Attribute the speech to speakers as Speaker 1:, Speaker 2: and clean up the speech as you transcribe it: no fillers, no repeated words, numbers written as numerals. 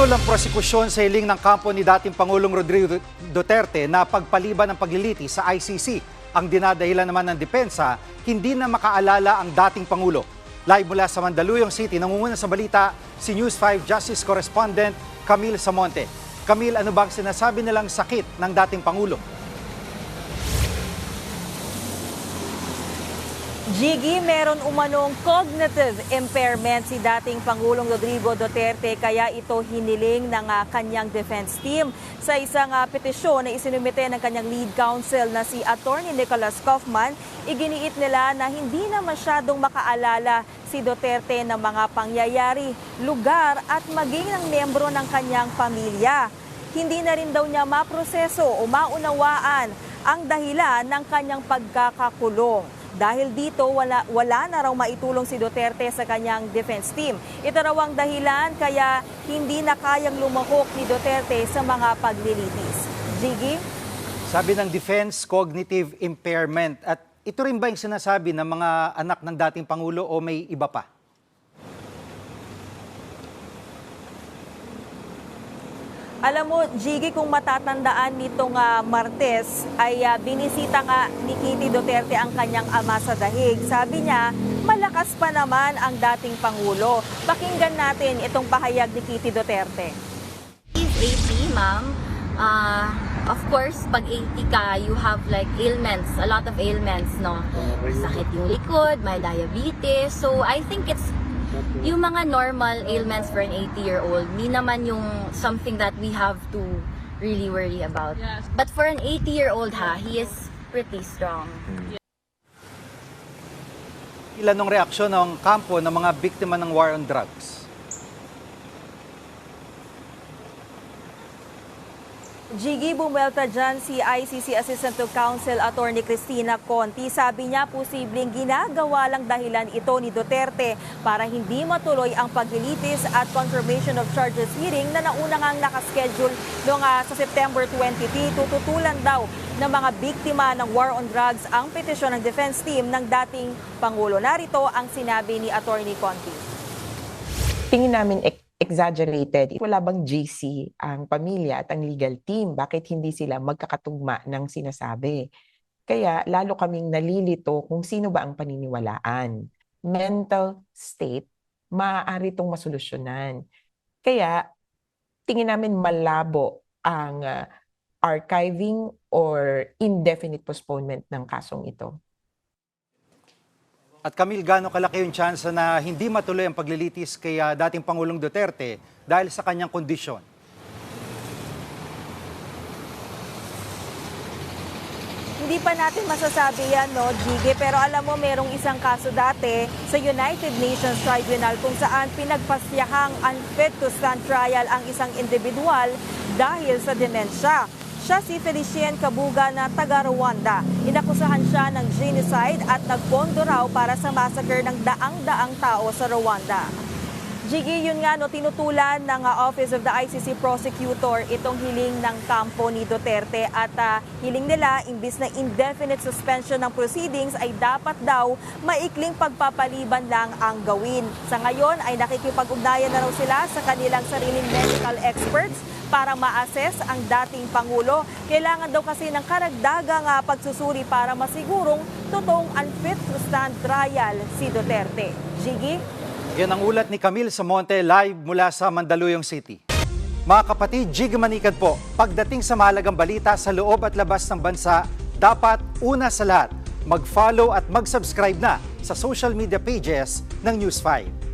Speaker 1: Putol ang prosekusyon sa hiling ng kampo ni dating Pangulong Rodrigo Duterte na pagpaliban ng pagliliti sa ICC. Ang dinadahilan naman ng depensa, hindi na makaalala ang dating Pangulo. Live mula sa Mandaluyong City, nangunguna sa balita si News 5 Justice Correspondent Camille Samonte. Camille, ano bang sinasabi nilang sakit ng dating Pangulo?
Speaker 2: Jiggy, meron umanong cognitive impairment si dating Pangulong Rodrigo Duterte kaya ito hiniling ng kanyang defense team. Sa isang petisyon na isinumite ng kanyang lead counsel na si Attorney Nicholas Kaufman, iginiit nila na hindi na masyadong makaalala si Duterte ng mga pangyayari, lugar at maging ng miyembro ng kanyang pamilya. Hindi na rin daw niya maproseso o maunawaan ang dahilan ng kanyang pagkakakulong. Dahil dito, wala na raw maitulong si Duterte sa kanyang defense team. Ito raw ang dahilan kaya hindi na kayang lumahok ni Duterte sa mga paglilitis. Jiggy?
Speaker 1: Sabi ng defense, cognitive impairment. At ito rin ba yung sinasabi ng mga anak ng dating Pangulo o may iba pa?
Speaker 2: Alam mo, Jiggy, kung matatandaan nitong Martes, ay binisita nga ni Kitty Duterte ang kanyang ama sa dahig. Sabi niya, malakas pa naman ang dating Pangulo. Pakinggan natin itong pahayag ni Kitty Duterte.
Speaker 3: He's 80, ma'am. Of course, pag 80 ka, you have like ailments, a lot of ailments, no? Sakit yung likod, may diabetes. So, I think it's yung mga normal ailments for an 80-year-old, hindi naman yung something that we have to really worry about. Yes. But for an 80-year-old, he is pretty strong.
Speaker 1: Ilan ng reaksyon ng kampo ng mga biktima ng war on drugs?
Speaker 2: Jiggy, bumelta dyan si ICC Assistant to Counsel Attorney Cristina Conti. Sabi niya posibleng ginagawa lang dahilan ito ni Duterte para hindi matuloy ang paglilitis at confirmation of charges hearing na nauna ngang nakaschedule noong sa September 23. Tututulan daw ng mga biktima ng war on drugs ang petisyon ng defense team ng dating Pangulo. Narito ang sinabi ni Attorney Conti.
Speaker 4: Tingin namin exaggerated. Wala bang GC ang pamilya at ang legal team? Bakit hindi sila magkakatugma ng sinasabi? Kaya lalo kaming nalilito kung sino ba ang paniniwalaan. Mental state, maaari itong masolusyonan. Kaya tingin namin malabo ang archiving or indefinite postponement ng kasong ito.
Speaker 1: At Camille, gaano kalaki yung chance na hindi matuloy ang paglilitis kay dating Pangulong Duterte dahil sa kanyang kondisyon?
Speaker 2: Hindi pa natin masasabi yan, no, Jiggy? Pero alam mo, merong isang kaso dati sa United Nations Tribunal kung saan pinagpasyahang unfit to stand trial ang isang individual dahil sa demensya. Siya si Felicien Kabuga na taga-Rwanda. Inakusahan siya ng genocide at nagpondo raw para sa massacre ng daang-daang tao sa Rwanda. Jiggy, yun nga, no, tinutulan ng Office of the ICC Prosecutor itong hiling ng kampo ni Duterte at hiling nila, imbis na indefinite suspension ng proceedings ay dapat daw maikling pagpapaliban lang ang gawin. Sa ngayon ay nakikipag-ugnayan na raw sila sa kanilang sariling medical experts para ma-assess ang dating Pangulo. Kailangan daw kasi ng karagdagang pagsusuri para masigurong totoong unfit to stand trial si Duterte. Jiggy?
Speaker 1: Yan ang ulat ni Camille Samonte live mula sa Mandaluyong City. Mga kapatid, Jiggy Manikad po, pagdating sa mahalagang balita sa loob at labas ng bansa, dapat una sa lahat, mag-follow at mag-subscribe na sa social media pages ng News 5.